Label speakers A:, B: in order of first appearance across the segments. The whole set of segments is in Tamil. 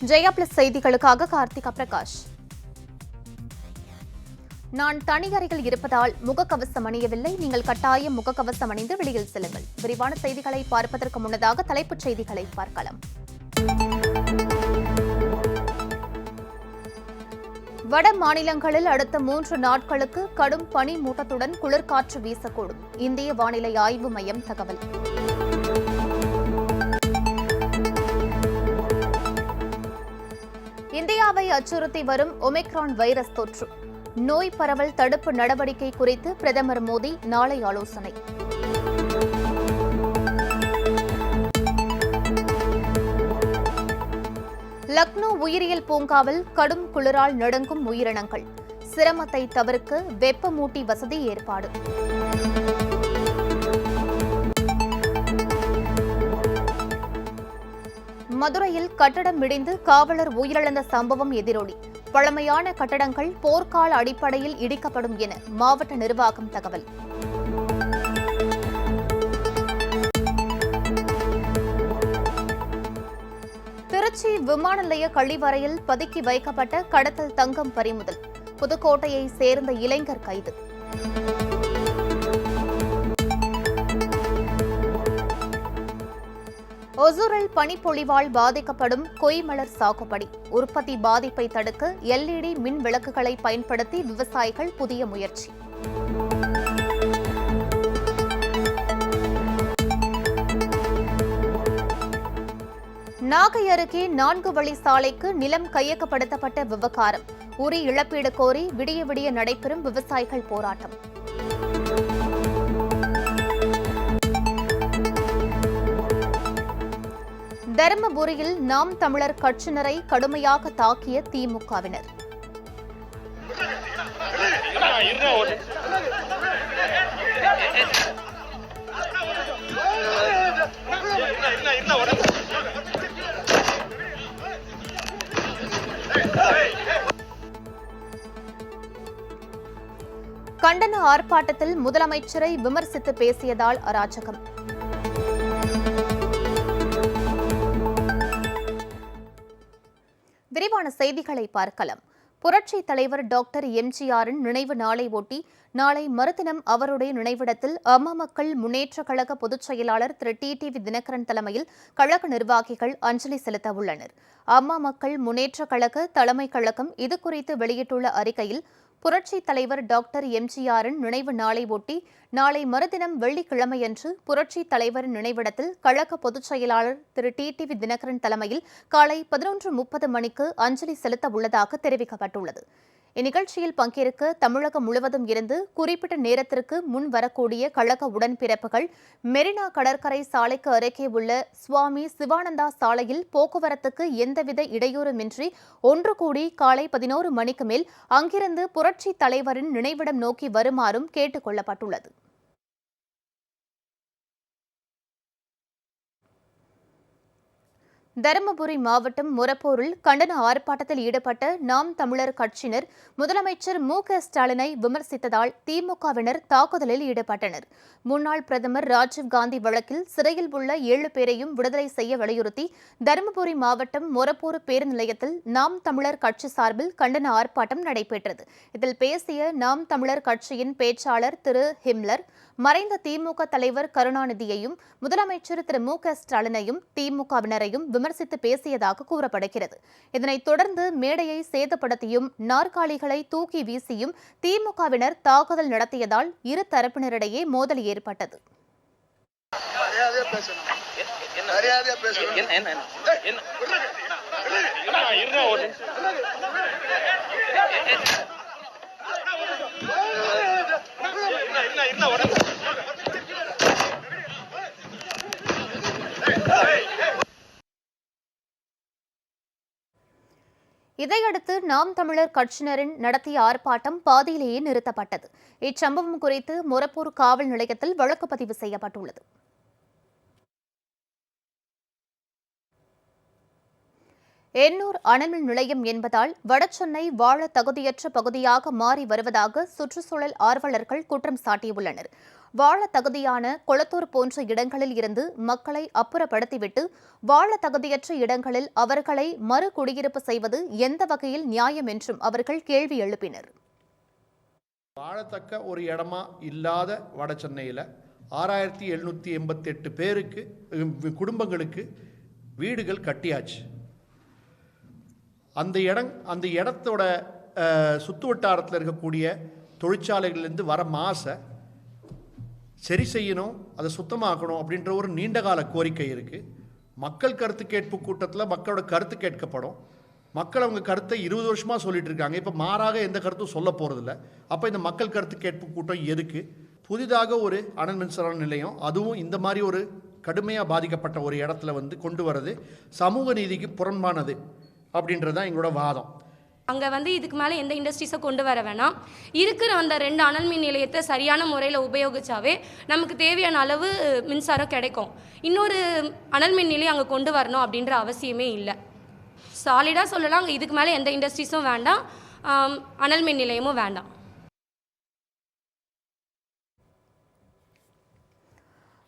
A: ஜெயா பிளஸ் செய்திகளுக்காக கார்த்திகா பிரகாஷ். நான் தனி அறையில் இருப்பதால் முகக்கவசம் அணியவில்லை. நீங்கள் கட்டாயம் முகக்கவசம் அணிந்து வெளியில் செல்லுங்கள். விரிவான செய்திகளை பார்ப்பதற்கு முன்னதாக தலைப்புச் செய்திகளை பார்க்கலாம். வட மாநிலங்களில் அடுத்த 3 நாட்களுக்கு கடும் பனி மூட்டத்துடன் குளிர்காற்று வீசக்கூடும். இந்திய வானிலை ஆய்வு மையம் தகவல். இந்தியாவை அச்சுறுத்தி வரும் ஒமிக்ரான் வைரஸ் தொற்று, நோய் பரவல் தடுப்பு நடவடிக்கை குறித்து பிரதமர் மோடி நாளை ஆலோசனை. லக்னோ உயிரியல் பூங்காவில் கடும் குளிரால் நடுங்கும் உயிரினங்கள், சிரமத்தை தவிர்க்க வெப்பமூட்டி வசதி ஏற்பாடு. மதுரையில் கட்டடம் இடிந்து காவலர் உயிரிழந்த சம்பவம் எதிரொலி. பழமையான கட்டடங்கள் போர்க்கால அடிப்படையில் இடிக்கப்படும் என மாவட்ட நிர்வாகம் தகவல். திருச்சி விமான நிலைய கழிவறையில் பதுக்கி வைக்கப்பட்ட கடத்தல் தங்கம் பறிமுதல். புதுக்கோட்டையை சேர்ந்த இளைஞர் கைது. ஒசூரில் பனிப்பொழிவால் பாதிக்கப்படும் கொய்மலர் சாகுபடி, உற்பத்தி பாதிப்பை தடுக்க LED மின் விளக்குகளை பயன்படுத்தி விவசாயிகள் புதிய முயற்சி. நாகை அருகே 4 வழி சாலைக்கு நிலம் கையகப்படுத்தப்பட்ட விவகாரம், உரி இழப்பீடு கோரி விடிய விடிய நடைபெறும் விவசாயிகள் போராட்டம். தருமபுரியில் நாம் தமிழர் கட்சியினரை கடுமையாக தாக்கிய திமுகவினர். கண்டன ஆர்ப்பாட்டத்தில் முதலமைச்சரை விமர்சித்து பேசியதால் அராஜகம். விரிவான செய்திகளை பார்க்கலாம். புரட்சித் தலைவர் டாக்டர் எம்ஜிஆரின் நினைவு நாளை ஒட்டி நாளை மறுதினம் அவருடைய நினைவிடத்தில் அம்மா மக்கள் முன்னேற்றக் கழக பொதுச் செயலாளர் திரு TTV தினகரன் தலைமையில் கழக நிர்வாகிகள் அஞ்சலி செலுத்த உள்ளனர். அம்மா மக்கள் முன்னேற்றக் கழக தலைமைக் கழகம் இதுகுறித்து வெளியிட்டுள்ள அறிக்கையில், புரட்சித் தலைவர் டாக்டர் எம்ஜிஆரின் நினைவு நாளை ஒட்டி நாளை மறுதினம் வெள்ளிக்கிழமையன்று புரட்சித் தலைவரின் நினைவிடத்தில் கழக பொதுச் செயலாளர் திரு TTV தினகரன் தலைமையில் காலை 11:30 மணிக்கு அஞ்சலி செலுத்த உள்ளதாக தெரிவிக்கப்பட்டுள்ளது. இந்நிகழ்ச்சியில் பங்கேற்க தமிழகம் முழுவதும் இருந்து குறிப்பிட்ட நேரத்திற்கு முன் வரக்கூடிய கழக உடன்பிறப்புகள் மெரினா கடற்கரை சாலைக்கு அருகே உள்ள சுவாமி சிவானந்தா சாலையில் போக்குவரத்துக்கு எந்தவித இடையூறுமின்றி ஒன்று கூடி காலை 11 மணிக்கு மேல் அங்கிருந்து புரட்சித் தலைவரின் நினைவிடம் நோக்கி வருமாறும் கேட்டுக் கொள்ளப்பட்டுள்ளது. தருமபுரி மாவட்டம் மொரப்பூரில் கண்டன ஆர்ப்பாட்டத்தில் ஈடுபட்ட நாம் தமிழர் கட்சியினர் முதலமைச்சர் மு.க.ஸ்டாலினை விமர்சித்ததால் திமுகவினர் தாக்குதலில் ஈடுபட்டனர். முன்னாள் பிரதமர் ராஜீவ்காந்தி வழக்கில் சிறையில் உள்ள 7 பேரையும் விடுதலை செய்ய வலியுறுத்தி தருமபுரி மாவட்டம் மொரப்பூர் பேருந்து நிலையத்தில் நாம் தமிழர் கட்சி சார்பில் கண்டன ஆர்ப்பாட்டம் நடைபெற்றது. இதில் பேசிய நாம் தமிழர் கட்சியின் பேச்சாளர் திரு ஹிம்லர், மறைந்த திமுக தலைவர் கருணாநிதியையும் முதலமைச்சர் திரு மு.க.ஸ்டாலினையும் திமுகவினரையும் விமர்சித்து பேசியதாக கூறப்படுகிறது. இதனைத் தொடர்ந்து மேடையை சேதப்படுத்தியும் நாற்காலிகளை தூக்கி வீசியும் திமுகவினர் தாக்குதல் நடத்தியதால் இரு தரப்பினரிடையே மோதல் ஏற்பட்டது. இதையடுத்து நாம் தமிழர் கட்சியினரின் நடத்திய ஆர்ப்பாட்டம் பாதியிலேயே நிறுத்தப்பட்டது. இச்சம்பவம் குறித்து மொரப்பூர் காவல் நிலையத்தில் வழக்கு பதிவு செய்யப்பட்டுள்ளது. எண்ணூர் அனல்மின் நிலையம் என்பதால் வடசென்னை வாழ தகுதியற்ற பகுதியாக மாறி வருவதாக சுற்றுச்சூழல் ஆர்வலர்கள் குற்றம் சாட்டியுள்ளனர். வாழ தகுதியான கொளத்தூர் போன்ற இடங்களில் இருந்து மக்களை அப்புறப்படுத்திவிட்டு வாழ தகுதியற்ற இடங்களில் அவர்களை மறு குடியிருப்பு செய்வது எந்த வகையில் நியாயம் என்றும் அவர்கள் கேள்வி எழுப்பினர்.
B: வாழத்தக்க ஒரு இடமா இல்லாத வட சென்னையில் 6788 பேருக்கு குடும்பங்களுக்கு வீடுகள் கட்டியாச்சு. அந்த இடத்தோட சுற்று வட்டாரத்தில் இருக்கக்கூடிய தொழிற்சாலைகளிலிருந்து வர மாசை சரி செய்யணும், அதை சுத்தமாக்கணும் அப்படின்ற ஒரு நீண்டகால கோரிக்கை இருக்குது. மக்கள் கருத்து கேட்பு கூட்டத்தில் மக்களோட கருத்து கேட்கப்படும். மக்கள் அவங்க கருத்தை 20 வருஷமாக சொல்லிட்டு இருக்காங்க. இப்போ மாறாக எந்த கருத்தும் சொல்ல போகிறதில்ல. அப்போ இந்த மக்கள் கருத்து கேட்பு கூட்டம் எதுக்கு? புதிதாக ஒரு அனல் மின்சார நிலையம், அதுவும் இந்த மாதிரி ஒரு கடுமையாக பாதிக்கப்பட்ட ஒரு இடத்துல கொண்டு வரது சமூக நீதிக்கு புறம்பானது அப்படின்றது தான் எங்களோட வாதம்.
C: அங்கே இதுக்கு மேலே எந்த இண்டஸ்ட்ரீஸை கொண்டு வர வேணாம். இருக்கிற அந்த 2 அனல் மின் நிலையத்தை சரியான முறையில் உபயோகிச்சாவே நமக்கு தேவையான அளவு மின்சாரம் கிடைக்கும். இன்னொரு அனல் மின் நிலையம் அங்கே கொண்டு வரணும் அப்படின்ற அவசியமே இல்லை. சாலிடாக சொல்லலாம், அங்கே இதுக்கு மேலே எந்த இண்டஸ்ட்ரீஸும் வேண்டாம், அனல் மின் நிலையமும் வேண்டாம்.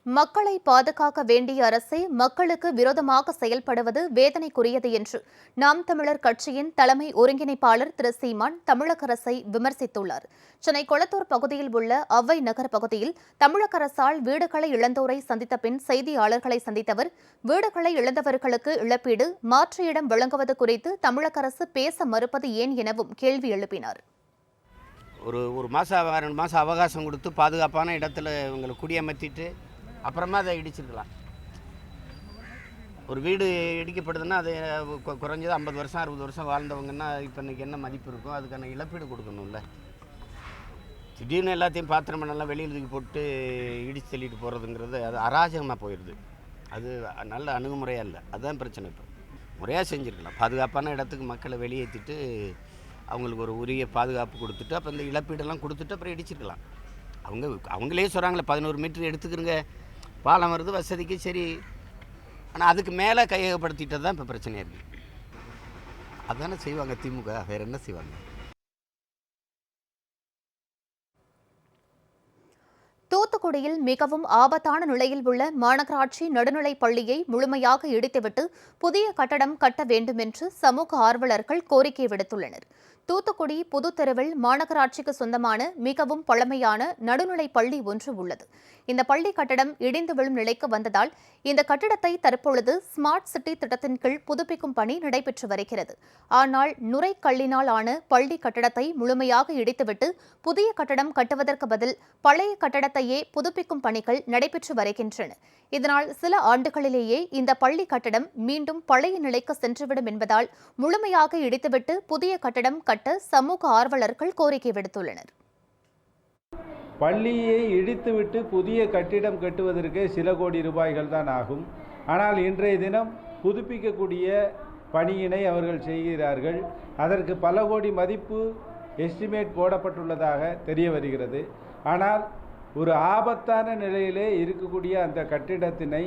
A: மக்களை பாதுகாக்க வேண்டிய அரசை மக்களுக்கு விரோதமாக செயல்படுவது வேதனைக்குரியது என்று நாம் தமிழர் கட்சியின் தலைமை ஒருங்கிணைப்பாளர் திரு சீமான் தமிழக அரசை விமர்சித்துள்ளார். சென்னை கொளத்தூர் பகுதியில் உள்ள அவ்வை நகர் பகுதியில் தமிழக அரசால் வீடுகளை இழந்தோரை சந்தித்த பின் செய்தியாளர்களை சந்தித்தவர், வீடுகளை இழந்தவர்களுக்கு இழப்பீடு, மாற்று இடம் வழங்குவது குறித்து தமிழக அரசு பேச மறுப்பது ஏன் எனவும் கேள்வி எழுப்பினார்.
D: ஒரு மாதம் 2 மாதம் அவகாசம் கொடுத்து பாதுகாப்பான இடத்துல இவங்களை குடியமர்த்திட்டு அப்புறமா அதை இடிச்சிருக்கலாம். ஒரு வீடு இடிக்கப்படுதுன்னா அது குறைஞ்சது 50 வருஷம் 60 வருஷம் வாழ்ந்தவங்கன்னா இப்போ இன்றைக்கி என்ன மதிப்பு இருக்கும்? அதுக்கான இழப்பீடு கொடுக்கணும்ல. திடீர்னு எல்லாத்தையும் பாத்திரமெல்லாம் வெளியில் தூக்கி போட்டு இடித்து தள்ளிட்டு போகிறதுங்கிறது அது அராஜகமாக போயிடுது. அது நல்ல அணுகுமுறையாக இல்லை. அதுதான் பிரச்சனை. இப்போ முறையாக செஞ்சுருக்கலாம். பாதுகாப்பான இடத்துக்கு மக்களை வெளியேற்றிட்டு அவங்களுக்கு ஒரு உரிய பாதுகாப்பு கொடுத்துட்டு அப்போ இந்த இழப்பீடெல்லாம் கொடுத்துட்டு அப்புறம் இடிச்சிருக்கலாம். அவங்களே சொல்கிறாங்களே 11 மீட்டர் எடுத்துக்கிறங்க, பாலம் வருது வசதிக்கு, சரி. ஆனால் அதுக்கு மேலே கையகப்படுத்திட்டது தான் இப்போ பிரச்சனையாக இருக்குது. அதுதானே செய்வாங்க திமுக, வேறு என்ன செய்வாங்க?
A: தூத்துக்குடியில் மிகவும் ஆபத்தான நிலையில் உள்ள மாநகராட்சி நடுநிலைப் பள்ளியை முழுமையாக இடித்துவிட்டு புதிய கட்டடம் கட்ட வேண்டும் என்று சமூக ஆர்வலர்கள் கோரிக்கை விடுத்துள்ளனர். தூத்துக்குடி புதுத்தெருவில் மாநகராட்சிக்கு சொந்தமான மிகவும் பழமையான நடுநிலைப் பள்ளி ஒன்று உள்ளது. இந்த பள்ளி கட்டடம் இடிந்து விழும் நிலைக்கு வந்ததால் இந்த கட்டிடத்தை தற்பொழுது ஸ்மார்ட் சிட்டி திட்டத்தின் கீழ் புதுப்பிக்கும் பணி நடைபெற்று வருகிறது. ஆனால் நுரைக்கல்லினால் ஆன பள்ளி கட்டடத்தை முழுமையாக இடித்துவிட்டு புதிய கட்டடம் கட்டுவதற்கு பதில் பழைய கட்டடத்தையே புதுப்பிக்கும் பணிகள் நடைபெற்று வருகின்றன. இதனால் சில ஆண்டுகளிலேயே இந்த பள்ளி கட்டடம் மீண்டும் பழைய நிலைக்கு சென்றுவிடும் என்பதால் முழுமையாக இடித்துவிட்டு புதிய கட்டடம் கட்ட சமூக ஆர்வலர்கள் கோரிக்கை விடுத்துள்ளனர்.
E: பள்ளியை இடித்துவிட்டு புதிய கட்டிடம் கட்டுவதற்கு சில கோடி ரூபாய்கள் தான் ஆகும். ஆனால் இன்றைய தினம் புதுப்பிக்கக்கூடிய பணியினை அவர்கள் செய்கிறார்கள். அதற்கு பல கோடி மதிப்பு எஸ்டிமேட் போடப்பட்டுள்ளதாக தெரிய வருகிறது. ஆனால் ஒரு ஆபத்தான நிலையிலே இருக்கக்கூடிய அந்த கட்டிடத்தினை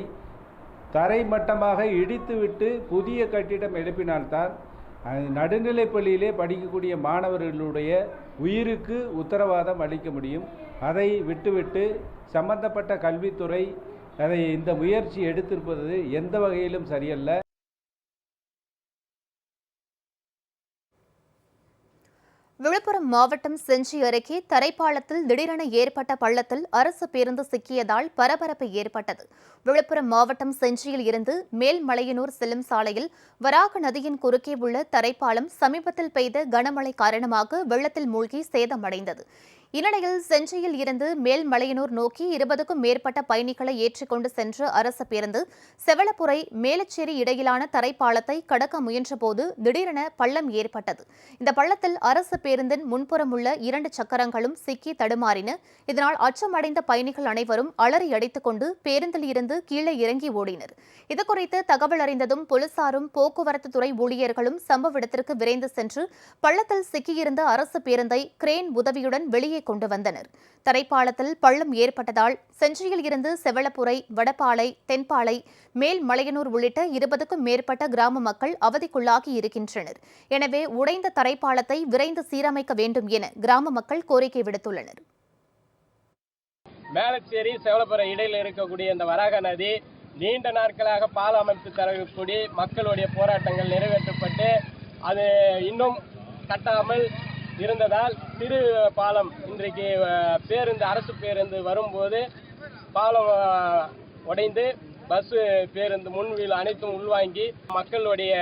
E: தரைமட்டமாக இடித்துவிட்டு புதிய கட்டிடம் எழுப்பினால்தான் நடுநிலைப் பள்ளியிலே படிக்கக்கூடிய மாணவர்களுடைய உயிருக்கு உத்தரவாதம் அளிக்க முடியும். அதை விட்டுவிட்டு சம்பந்தப்பட்ட கல்வித்துறை இந்த முயற்சி எடுத்திருப்பது எந்த வகையிலும் சரியல்ல.
A: விழுப்புரம் மாவட்டம் செஞ்சி அருகே தரைப்பாலத்தில் திடீரென ஏற்பட்ட பள்ளத்தில் அரசு பேருந்து சிக்கியதால் பரபரப்பு ஏற்பட்டது. விழுப்புரம் மாவட்டம் செஞ்சியில் இருந்து மேல்மலையனூர் செல்லும் சாலையில் வராக நதியின் குறுக்கே உள்ள தரைப்பாலம் சமீபத்தில் பெய்த கனமழை காரணமாக வெள்ளத்தில் மூழ்கி சேதமடைந்தது. இந்நிலையில் செஞ்சியில் இருந்து மேல்மலையனூர் நோக்கி 20க்கும் மேற்பட்ட பயணிகளை ஏற்றிக்கொண்டு சென்ற அரசு பேருந்து செவளப்புரை மேலச்சேரி இடையிலான தரைப்பாலத்தை கடக்க முயன்றபோது திடீரென பள்ளம் ஏற்பட்டது. இந்த பள்ளத்தில் அரசு பேருந்தின் முன்புறம் உள்ள 2 சக்கரங்களும் சிக்கி தடுமாறின. இதனால் அச்சமடைந்த பயணிகள் அனைவரும் அலறி அடித்துக் கொண்டு பேருந்தில் இருந்து கீழே இறங்கி ஓடினர். இதுகுறித்து தகவல் அறிந்ததும் போலீசாரும் போக்குவரத்து துறை ஊழியர்களும் சம்பவ இடத்திற்கு விரைந்து சென்று பள்ளத்தில் சிக்கியிருந்த அரசு பேருந்தை கிரேன் உதவியுடன் வெளியே கொண்டு வந்தனர். தரைப்பாலத்தில் பள்ளம் ஏற்பட்டதால் செஞ்சியில் இருந்து செவளப்புரை, வடபாலை, தென்பாலை, மேல்மலையனூர் உள்ளிட்ட 20க்கும் மேற்பட்ட கிராம மக்கள் அவதிக்குள்ளாகி இருக்கின்றனர். எனவே உடைந்த தரைப்பாலத்தை விரைந்து சீரமைக்க வேண்டும் என கிராம மக்கள் கோரிக்கை விடுத்துள்ளனர்.
F: மேலச்சேரி செவலப்புரை இடையில் இருக்கக்கூடிய இந்த வராக நதி நீண்ட நாட்களாக பாலம் அமைத்து தரக்கூடிய மக்களுடைய போராட்டங்கள் நிறைவேற்றப்பட்டு அது இன்னும் கட்டாமல் இருந்ததால் சிறு பாலம் இன்றைக்கு பேருந்து அரசு பேருந்து வரும்போது பாலம் உடைந்து பஸ் பேருந்து முன்வீல் அனைத்தும் உள்வாங்கி மக்களுடைய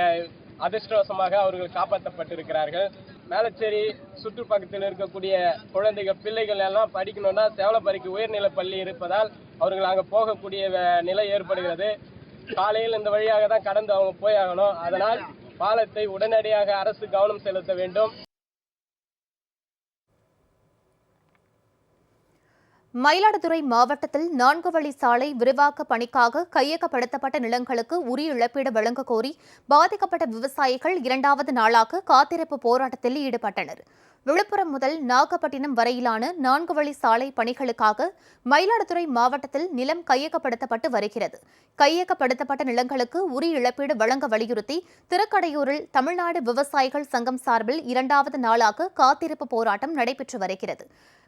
F: அதிர்ஷ்டவசமாக அவர்கள் காப்பாற்றப்பட்டிருக்கிறார்கள். மேலச்சேரி சுற்றுப்பக்கத்தில் இருக்கக்கூடிய குழந்தைகள் பிள்ளைகள் எல்லாம் படிக்கணும்னா செவலப்பரிக்கு உயர்நிலைப் பள்ளி இருப்பதால் அவர்கள் அங்கே போகக்கூடிய நிலை ஏற்படுகிறது. காலையில் இந்த வழியாக தான் கடந்து அவங்க போயாகணும். அதனால் பாலத்தை உடனடியாக அரசு கவனம் செலுத்த வேண்டும்.
A: மயிலாடுதுறை மாவட்டத்தில் 4 வழி சாலை விரிவாக்க பணிக்காக கையகப்படுத்தப்பட்ட நிலங்களுக்கு உரிய இழப்பீடு வழங்க கோரி பாதிக்கப்பட்ட விவசாயிகள் 2வது நாளாக காத்திருப்பு போராட்டத்தில் ஈடுபட்டனர். விழுப்புரம் முதல் நாகப்பட்டினம் வரையிலான 4 வழி சாலை பணிகளுக்காக மயிலாடுதுறை மாவட்டத்தில் நிலம் கையகப்படுத்தப்பட்டு வருகிறது. கையகப்படுத்தப்பட்ட நிலங்களுக்கு உரிய இழப்பீடு வழங்க வலியுறுத்தி திருக்கடையூரில் தமிழ்நாடு விவசாயிகள் சங்கம் சார்பில் 2வது நாளாக காத்திருப்பு போராட்டம் நடைபெற்று வருகிறது.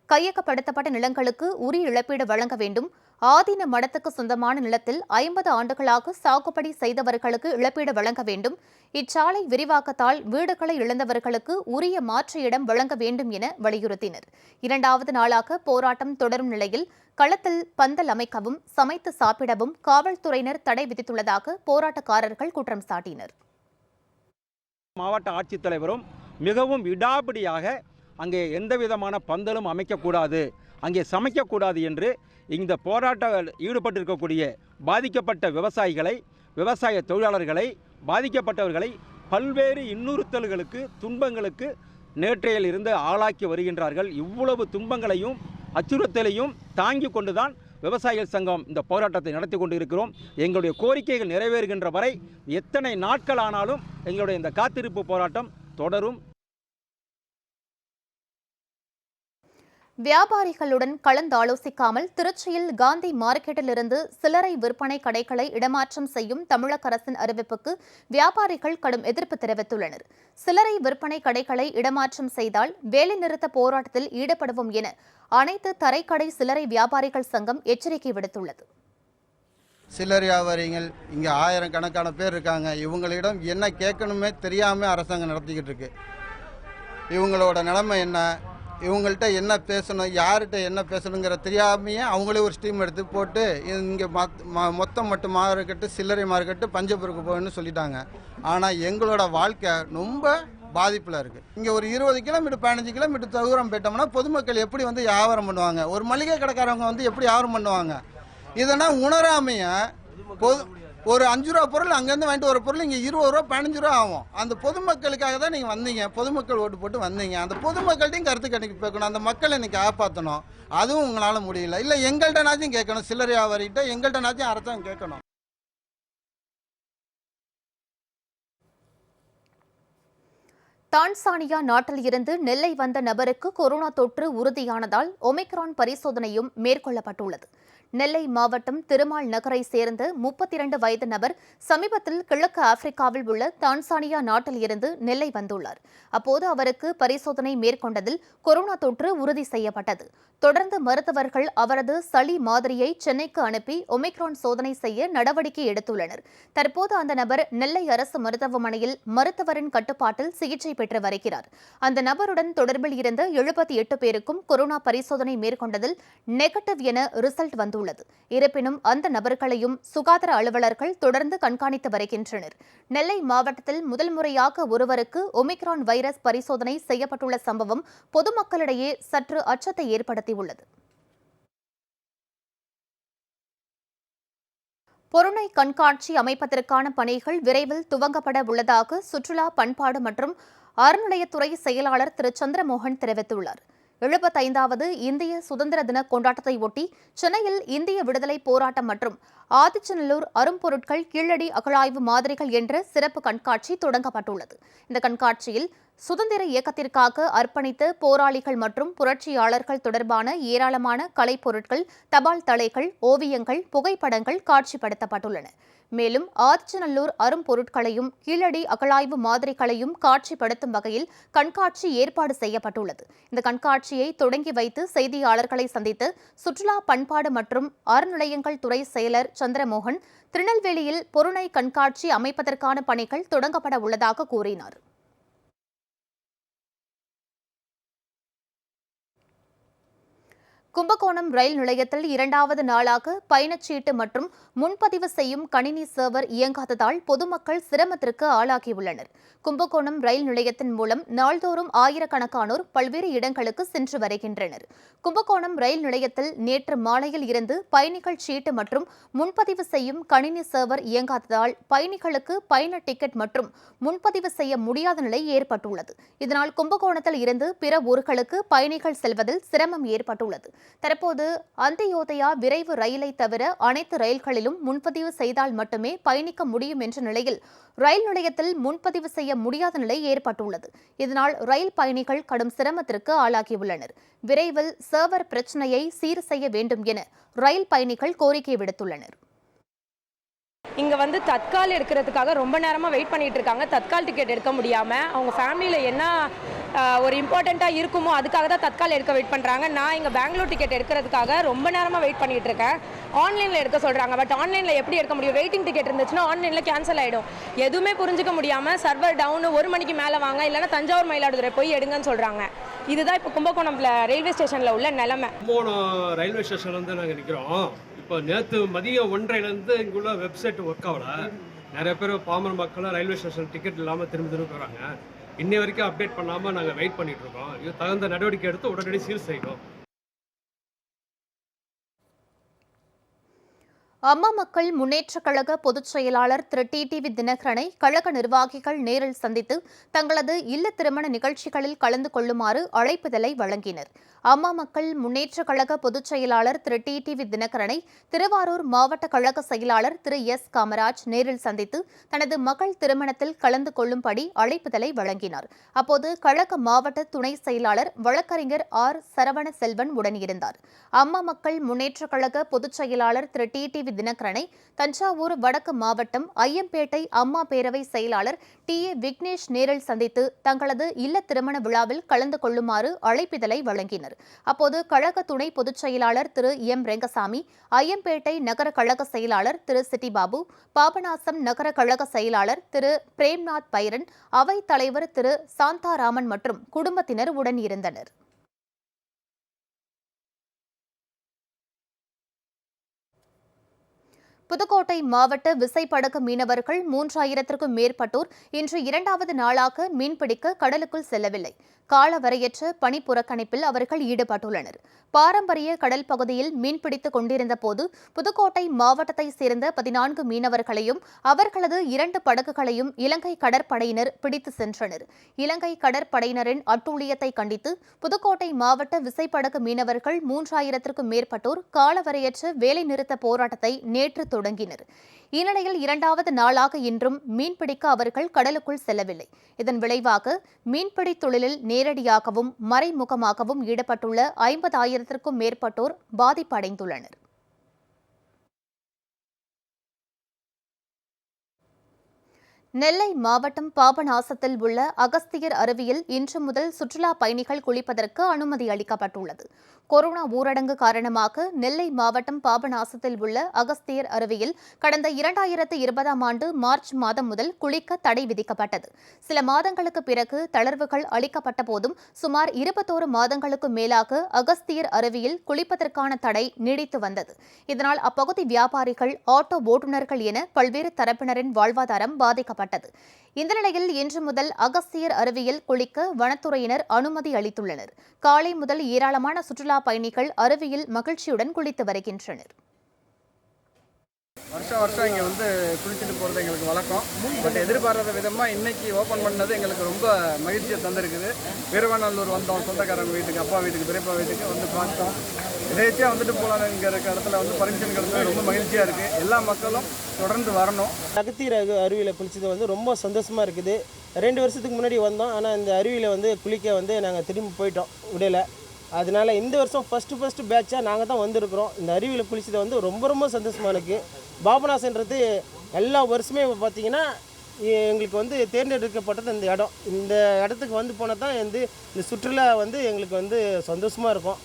A: கையகப்படுத்தப்பட்ட நிலங்களுக்கு உரிய இழப்பீடு வழங்க வேண்டும். ஆதீன மடத்துக்கு சொந்தமான நிலத்தில் 50 ஆண்டுகளாக சாகுபடி செய்தவர்களுக்கு இழப்பீடு வழங்க வேண்டும். இச்சாலை விரிவாக்கத்தால் வீடுகளை இழந்தவர்களுக்கு உரிய மாற்று இடம் வழங்க வேண்டும் என வலியுறுத்தினர். 2வது நாளாக போராட்டம் தொடரும் நிலையில் களத்தில் பந்தல் அமைக்கவும் சமைத்து சாப்பிடவும் காவல்துறையினர் தடை விதித்துள்ளதாக போராட்டக்காரர்கள் குற்றம் சாட்டினர்.
G: மாவட்ட ஆட்சித்தலைவரும் மிகவும் விடாபிடியாக அங்கே எந்த விதமான பந்தலும் அமைக்கக்கூடாது, அங்கே சமைக்கக்கூடாது என்று இந்த போராட்ட ஈடுபட்டிருக்கக்கூடிய பாதிக்கப்பட்ட விவசாயிகளை, விவசாய தொழிலாளர்களை, பாதிக்கப்பட்டவர்களை பல்வேறு இன்னுறுத்தல்களுக்கு, துன்பங்களுக்கு நேற்றையில் இருந்து ஆளாக்கி வருகின்றார்கள். இவ்வளவு துன்பங்களையும் அச்சுறுத்தலையும் தாங்கி கொண்டுதான் விவசாயிகள் சங்கம் இந்த போராட்டத்தை நடத்தி கொண்டு இருக்கிறோம். எங்களுடைய கோரிக்கைகள் நிறைவேறுகின்ற வரை எத்தனை நாட்கள் ஆனாலும் எங்களுடைய இந்த காத்திருப்பு போராட்டம் தொடரும்.
A: வியாபாரிகளுடன் கலந்தாலோசிக்காமல் திருச்சியில் காந்தி மார்க்கெட்டிலிருந்து சில்லறை விற்பனை கடைகளை இடமாற்றம் செய்யும் தமிழக அரசின் அறிவிப்புக்கு வியாபாரிகள் கடும் எதிர்ப்பு தெரிவித்துள்ளனர். சில்லறை விற்பனை கடைகளை இடமாற்றம் செய்தால் வேலைநிறுத்த போராட்டத்தில் ஈடுபடுவோம் என அனைத்து தரைக்கடை சில்லறை வியாபாரிகள் சங்கம் எச்சரிக்கை விடுத்துள்ளது.
H: சில்லறை வியாபாரிகள் இங்கே 1000 கணக்கான பேர் இருக்காங்க. இவங்களிடம் என்ன கேட்கணுமே தெரியாமல் அரசாங்கம் நடத்திக்கிட்டு இருக்கு. இவங்களோட நிலைமை என்ன, இவங்கள்ட்ட என்ன பேசணும், யார்கிட்ட என்ன பேசணுங்கிற தெரியாமையே அவங்களே ஒரு ஸ்டீம் எடுத்து போட்டு இங்கே மொத்தம் மட்டும் மார்க்கெட்டு, சில்லறை மார்க்கெட்டு, பஞ்சப்பூருக்கு போகணும்னு சொல்லிட்டாங்க. ஆனால் எங்களோட வாழ்க்கை ரொம்ப பாதிப்பில் இருக்குது. இங்கே ஒரு 20 கிலோமீட்டர் 15 கிலோமீட்டர் தூரம் போயிட்டோம்னா பொதுமக்கள் எப்படி வந்து வியாபாரம் பண்ணுவாங்க? ஒரு மளிகை கடைக்காரவங்க வந்து எப்படி வியாபாரம் பண்ணுவாங்க? இதெல்லாம் உணராமைய ஒரு 5 ரூபா பொருள் அங்கேருந்து வாங்கிட்டு ஒரு பொருள் இங்கே 20 ரூபா 15 ரூபா ஆகும். அந்த பொதுமக்களுக்காக தான் நீங்கள் வந்தீங்க, பொதுமக்கள் ஓட்டு போட்டு வந்தீங்க. அந்த பொதுமக்கள்கிட்டையும் கருத்து கணிப்பு கேட்கணும், அந்த மக்களை இன்னைக்கு காப்பாற்றணும். அதுவும் உங்களால் முடியல. இல்லை எங்கள்கிட்டனாச்சும் கேட்கணும், சில்லறை வியாபாரிகிட்ட எங்கள்கிட்டனாச்சும் அரசாங்கம் கேட்கணும்.
A: தான்சானியா நாட்டில் இருந்து நெல்லை வந்த நபருக்கு கொரோனா தொற்று உறுதியானதால் ஒமிக்ரான் பரிசோதனையும் மேற்கொள்ளப்பட்டுள்ளது. நெல்லை மாவட்டம் திருமால் நகரை சேர்ந்த 32 வயது நபர் சமீபத்தில் கிழக்கு ஆப்பிரிக்காவில் உள்ள தான்சானியா நாட்டில் இருந்து நெல்லை வந்துள்ளார். அப்போது அவருக்கு பரிசோதனை மேற்கொண்டதில் கொரோனா தொற்று உறுதி செய்யப்பட்டது. தொடர்ந்து மருத்துவர்கள் அவரது சளி மாதிரியை சென்னைக்கு அனுப்பி ஒமிக்ரான் சோதனை செய்ய நடவடிக்கை எடுத்துள்ளனர். தற்போது அந்த நபர் நெல்லை அரசு மருத்துவமனையில் மருத்துவரின் கட்டுப்பாட்டில் சிகிச்சை பெற்று வருகிறார். அந்த நபருடன் தொடர்பில் இருந்த 78 பேருக்கும் கொரோனா பரிசோதனை மேற்கொண்டதில் நெகட்டிவ் என ரிசல்ட் வந்துள்ளது. இருப்பினும் அந்த நபர்களையும் சுகாதார அலுவலர்கள் தொடர்ந்து கண்காணித்து வருகின்றனர். நெல்லை மாவட்டத்தில் முதல் முறையாக ஒருவருக்கு ஒமிக்ரான் வைரஸ் பரிசோதனை செய்யப்பட்டுள்ள சம்பவம் பொதுமக்களிடையே சற்று அச்சத்தை ஏற்படுத்தியுள்ளது. பொருணை கண்காட்சி அமைப்பதற்கான பணிகள் விரைவில் துவங்கப்பட உள்ளதாக சுற்றுலா, பண்பாடு மற்றும் அறநிலையத்துறை செயலாளர் திரு சந்திரமோகன் தெரிவித்துள்ளார். 75வது இந்திய சுதந்திர தின கொண்டாட்டத்தை ஒட்டி சென்னையில் இந்திய விடுதலை போராட்டம் மற்றும் ஆதிச்சநல்லூர் அரும்பொருட்கள் கீழடி அகழாய்வு மாதிரிகள் என்ற சிறப்பு கண்காட்சி தொடங்கப்பட்டுள்ளது. இந்த கண்காட்சியில் சுதந்திர இயக்கத்திற்காக அர்ப்பணித்த போராளிகள் மற்றும் புரட்சியாளர்கள் தொடர்பான ஏராளமான கலைப்பொருட்கள், தபால் தலைகள், ஓவியங்கள், புகைப்படங்கள் காட்சிப்படுத்தப்பட்டுள்ளன. மேலும் ஆதிச்சநல்லூர் அரும்பொருட்களையும் கீழடி அகழாய்வு மாதிரிகளையும் காட்சிப்படுத்தும் வகையில் கண்காட்சி ஏற்பாடு செய்யப்பட்டுள்ளது. இந்த கண்காட்சியை தொடங்கி வைத்து செய்தியாளர்களை சந்தித்த சுற்றுலா பண்பாடு மற்றும் அறநிலையங்கள் துறை செயலர் சந்திரமோகன், திருநெல்வேலியில் பொருணை கண்காட்சி அமைப்பதற்கான பணிகள் தொடங்கப்பட உள்ளதாக கூறினார். கும்பகோணம் ரயில் நிலையத்தில் 2வது நாளாக பயணச்சீட்டு மற்றும் முன்பதிவு செய்யும் கணினி சர்வர் இயங்காததால் பொதுமக்கள் சிரமத்திற்கு ஆளாகியுள்ளனர். கும்பகோணம் ரயில் நிலையத்தின் மூலம் நாள்தோறும் ஆயிரக்கணக்கானோர் பல்வேறு இடங்களுக்கு சென்று வருகின்றனர். கும்பகோணம் ரயில் நிலையத்தில் நேற்று மாலையில் இருந்து பயணிகள் சீட்டு மற்றும் முன்பதிவு செய்யும் கணினி சர்வர் இயங்காததால் பயணிகளுக்கு பயண டிக்கெட் மற்றும் முன்பதிவு செய்ய முடியாத நிலை ஏற்பட்டுள்ளது. இதனால் கும்பகோணத்தில் இருந்து பிற ஊர்களுக்கு பயணிகள் செல்வதில் சிரமம் ஏற்பட்டுள்ளது. தற்போது அந்தியோதயா விரைவு ரயிலை தவிர அனைத்து ரயில்களிலும் முன்பதிவு செய்தால் மட்டுமே பயணிக்க முடியும் என்ற நிலையில் ரயில் நிலையத்தில் முன்பதிவு செய்ய முடியாத நிலை ஏற்பட்டுள்ளது. இதனால் ரயில் பயணிகள் கடும் சிரமத்திற்கு ஆளாகியுள்ளனர். விரைவில் சர்வர் பிரச்சினையை சீர் செய்ய வேண்டும் என ரயில் பயணிகள் கோரிக்கை விடுத்துள்ளனர்.
I: இங்கே வந்து தட்கால் எடுக்கிறதுக்காக ரொம்ப நேரமாக வெயிட் பண்ணிட்டு இருக்காங்க. தட்கால் டிக்கெட் எடுக்க முடியாமல் அவங்க ஃபேமிலியில் என்ன ஒரு இம்பார்ட்டண்ட்டாக இருக்குமோ அதுக்காக தான் தட்கால் எடுக்க வெயிட் பண்ணுறாங்க. நான் இங்கே பெங்களூர் டிக்கெட் எடுக்கிறதுக்காக ரொம்ப நேரமாக வெயிட் பண்ணிட்டு இருக்கேன். ஆன்லைனில் எடுக்க சொல்கிறாங்க. பட் ஆன்லைனில் எப்படி எடுக்க முடியும்? வெயிட்டிங் டிக்கெட் இருந்துச்சுன்னா ஆன்லைனில் கேன்சல் ஆகிடும். எதுவுமே புரிஞ்சிக்க முடியாமல் சர்வர் டவுனு, 1 மணிக்கு மேலே வாங்க, இல்லைன்னா தஞ்சாவூர் மயிலாடுதுறை போய் எடுங்கன்னு சொல்கிறாங்க. இதுதான் இப்போ கும்பகோணம்ல ரயில்வே ஸ்டேஷனில் உள்ள நிலைமை.
J: கும்பகோணம் ரயில்வே ஸ்டேஷனில் வந்து நாங்கள் நிற்கிறோம். இப்போ நேற்று மதியம் 1:30லேருந்து இங்குள்ள வெப்சைட் ஒர்க் ஆகல. நிறைய பேர் பாமர மக்களும் ரயில்வே ஸ்டேஷன் டிக்கெட் இல்லாமல் திரும்பி போகிறாங்க. இன்னை வரைக்கும் அப்டேட் பண்ணாமல் நாங்கள் வெயிட் பண்ணிட்டு இருக்கோம். இது தகுந்த நடவடிக்கை எடுத்து உடனடி சீல் செய்யணும்.
A: அம்மா மக்கள் முன்னேற்றக் கழக பொதுச் செயலாளர் திரு டிடிவி தினகரனை கழக நிர்வாகிகள் நேரில் சந்தித்து தங்களது இல்ல திருமண நிகழ்ச்சிகளில் கலந்து கொள்ளுமாறு அழைப்புதலை வழங்கினர். அம்மா மக்கள் முன்னேற்றக் கழக பொதுச் செயலாளர் திரு டிடிவி தினகரனை திருவாரூர் மாவட்ட கழக செயலாளர் திரு எஸ் காமராஜ் நேரில் சந்தித்து தனது மகள் திருமணத்தில் கலந்து கொள்ளும்படி அழைப்புதலை வழங்கினார். அப்போது கழக மாவட்ட துணை செயலாளர் வழக்கறிஞர் ஆர் சரவண செல்வன் உடனிருந்தார். அம்மா மக்கள் முன்னேற்றக் கழக பொதுச் செயலாளர் திரு டிடிவி தினகரனை தஞ்சாவூர் வடக்கு மாவட்டம் ஐயம்பேட்டை அம்மா பேரவை செயலாளர் டி ஏ விக்னேஷ் நேரில் சந்தித்து தங்களது இல்ல திருமண விழாவில் கலந்து கொள்ளுமாறு அழைப்பிதழை வழங்கினர். அப்போது கழக துணை பொதுச் செயலாளர் திரு எம் ரெங்கசாமி, ஐயம்பேட்டை நகர கழக செயலாளர் திரு சிட்டிபாபு, பாபநாசம் நகர கழக செயலாளர் திரு பிரேம்நாத் பைரன், அவைத் தலைவர் திரு சாந்தாராமன் மற்றும் குடும்பத்தினர் உடன் இருந்தனர். புதுக்கோட்டை மாவட்ட விசைப்படகு மீனவர்கள் 3000க்கும் மேற்பட்டோர் இன்று 2வது நாளாக மீன்பிடிக்க கடலுக்குள் செல்லவில்லை. காலவரையற்ற பணி புறக்கணிப்பில் அவர்கள் ஈடுபட்டுள்ளனர். பாரம்பரிய கடல் பகுதியில் மீன்பிடித்துக் கொண்டிருந்த போது புதுக்கோட்டை மாவட்டத்தைச் சேர்ந்த 14 மீனவர்களையும் அவர்களது 2 படகுகளையும் இலங்கை கடற்படையினர் பிடித்து சென்றனர். இலங்கை கடற்படையினரின் அட்டூழியத்தை கண்டித்து புதுக்கோட்டை மாவட்ட விசைப்படகு மீனவர்கள் 3000க்கும் மேற்பட்டோர் காலவரையற்ற வேலைநிறுத்த போராட்டத்தை நேற்று தொடங்கினர். இந்நிலையில் 2வது நாளாக இன்றும் மீன்பிடிக்க அவர்கள் கடலுக்குள் செல்லவில்லை. இதன் விளைவாக மீன்பிடி தொழிலில் நேரடியாகவும் மறைமுகமாகவும் ஈடுபட்டுள்ள 50,000க்கும் மேற்பட்டோர் பாதிப்படைந்துள்ளனர். நெல்லை மாவட்டம் பாபநாசத்தில் உள்ள அகஸ்தியர் அருவியில் இன்று முதல் சுற்றுலா பயணிகள் குளிப்பதற்கு அனுமதி அளிக்கப்பட்டுள்ளது. கொரோனா ஊரடங்கு காரணமாக நெல்லை மாவட்டம் பாபநாசத்தில் உள்ள அகஸ்தியர் அருவியில் கடந்த 2020ஆம் ஆண்டு மார்ச் மாதம் முதல் குளிக்க தடை விதிக்கப்பட்டது. சில மாதங்களுக்கு பிறகு தளர்வுகள் அளிக்கப்பட்ட போதும் சுமார் 21 மாதங்களுக்கு மேலாக அகஸ்தியர் அருவியில் குளிப்பதற்கான தடை நீடித்து வந்தது. இதனால் அப்பகுதி வியாபாரிகள், ஆட்டோ ஓட்டுநர்கள் என பல்வேறு தரப்பினரின் வாழ்வாதாரம் பாதிக்கப்பட்டது. இந்த நிலையில் இன்று முதல் அகஸ்தியர் அருவியில் குளிக்க வனத்துறையினர் அனுமதி அளித்துள்ளனர். காலை முதல் ஏராளமான சுற்றுலா பயணிகள் அருவியில் மகிழ்ச்சியுடன் குளித்து வருகின்றனர்.
K: வருஷம் இங்கே வந்து குளிச்சுட்டு போகிறது எங்களுக்கு வழக்கம். பட் எதிர்பாராத விதமாக இன்றைக்கி ஓப்பன் பண்ணது எங்களுக்கு ரொம்ப மகிழ்ச்சியை தந்திருக்குது. வீரவநல்லூர் வந்தோம், சொந்தக்காரங்க வீட்டுக்கு, அப்பா வீட்டுக்கு, பெரியப்பா வீட்டுக்கு வந்து பார்த்தோம். இதையச்சே வந்துட்டு போகலாங்கிற இடத்துல வந்து பர்மிஷன் கிடைச்சது ரொம்ப மகிழ்ச்சியாக இருக்குது. எல்லா மக்களும் தொடர்ந்து வரணும்.
L: அகத்தியர் அருவியில் குளிச்சது வந்து ரொம்ப சந்தோஷமாக இருக்குது. 2 வருஷத்துக்கு முன்னாடி வந்தோம், ஆனால் இந்த அருவியில் வந்து குளிக்க வந்து நாங்கள் திரும்பி போயிட்டோம் விடலை. அதனால் இந்த வருஷம் ஃபஸ்ட்டு பேட்சாக நாங்கள் தான் வந்திருக்கிறோம். இந்த அருவியில் குளிச்சது வந்து ரொம்ப சந்தோஷமாக இருக்குது. பாபநாசன்றது எல்லா வருஷமே பார்த்திங்கன்னா எங்களுக்கு வந்து தேர்ந்தெடுக்கப்பட்டது இந்த இடம். இந்த இடத்துக்கு வந்து போனால் தான் வந்து இந்த சுற்றுலா வந்து எங்களுக்கு வந்து சந்தோஷமாக இருக்கும்.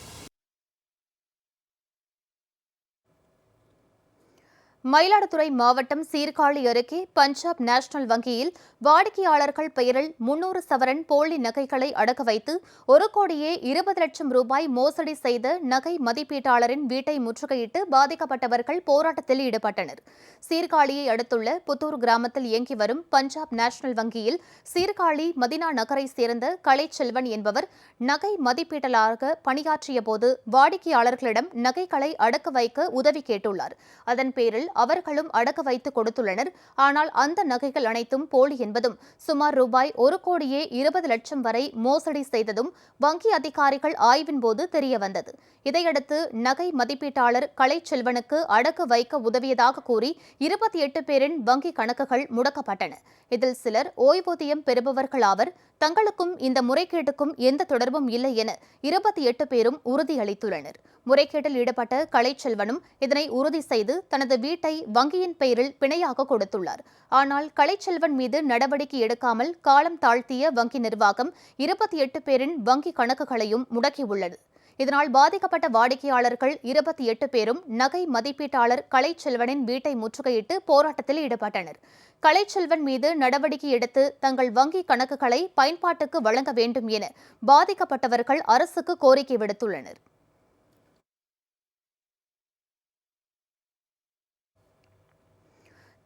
A: மயிலாடுதுறை மாவட்டம் சீர்காழி அருகே பஞ்சாப் நேஷனல் வங்கியில் வாடிக்கையாளர்கள் பெயரில் 300 சவரன் போலி நகைகளை அடக்க வைத்து 1,20,00,000 ரூபாய் மோசடி செய்த நகை மதிப்பீட்டாளரின் வீட்டை முற்றுகையிட்டு பாதிக்கப்பட்டவர்கள் போராட்டத்தில் ஈடுபட்டனர். சீர்காழியை அடுத்துள்ள புத்தூர் கிராமத்தில் இயங்கி வரும் பஞ்சாப் நேஷனல் வங்கியில் சீர்காழி மதினா நகரை சேர்ந்த கலைச்செல்வன் என்பவர் நகை மதிப்பீட்டாளராக பணியாற்றிய போது வாடிக்கையாளர்களிடம் நகைகளை அடக்க வைக்க உதவி கேட்டுள்ளார். அதன் பேரில் அவர்களும் அடக்க வைத்து கொடுத்துள்ளனர். ஆனால் அந்த நகைகள் அனைத்தும் போலி என்பதும் சுமார் ரூபாய் 1,20,00,000 வரை மோசடி செய்ததும் வங்கி அதிகாரிகள் ஆய்வின் போது தெரியவந்தது. இதையடுத்து நகை மதிப்பீட்டாளர் கலைச்செல்வனுக்கு அடக்க வைக்க உதவியதாக கூறி 28 பேரின் வங்கி கணக்குகள் முடக்கப்பட்டன. இதில் சிலர் ஓய்வூதியம் பெறுபவர்கள் ஆவர். தங்களுக்கும் இந்த முறைகேட்டுக்கும் எந்த தொடர்பும் இல்லை என 28 பேரும் உறுதியளித்துள்ளனர். முறைகேட்டில் ஈடுபட்ட கலைச்செல்வனும் இதனை உறுதி செய்து தனது வீட்டை வங்கியின் பெயரில் பிணையாக கொடுத்துள்ளார். ஆனால் கலைச்செல்வன் மீது நடவடிக்கை எடுக்காமல் காலம் தாழ்த்திய வங்கி நிர்வாகம் 28 பேரின் வங்கி கணக்குகளையும் முடக்கியுள்ளது. இதனால் பாதிக்கப்பட்ட வாடிக்கையாளர்கள் 28 பேரும் நகை மதிப்பீட்டாளர் கலைச்செல்வனின் வீட்டை முற்றுகையிட்டு போராட்டத்தில் ஈடுபட்டனர். கலைச்செல்வன் மீது நடவடிக்கை எடுத்து தங்கள் வங்கி கணக்குகளை பயன்பாட்டுக்கு வழங்க வேண்டும் என பாதிக்கப்பட்டவர்கள் அரசுக்கு கோரிக்கை விடுத்துள்ளனர்.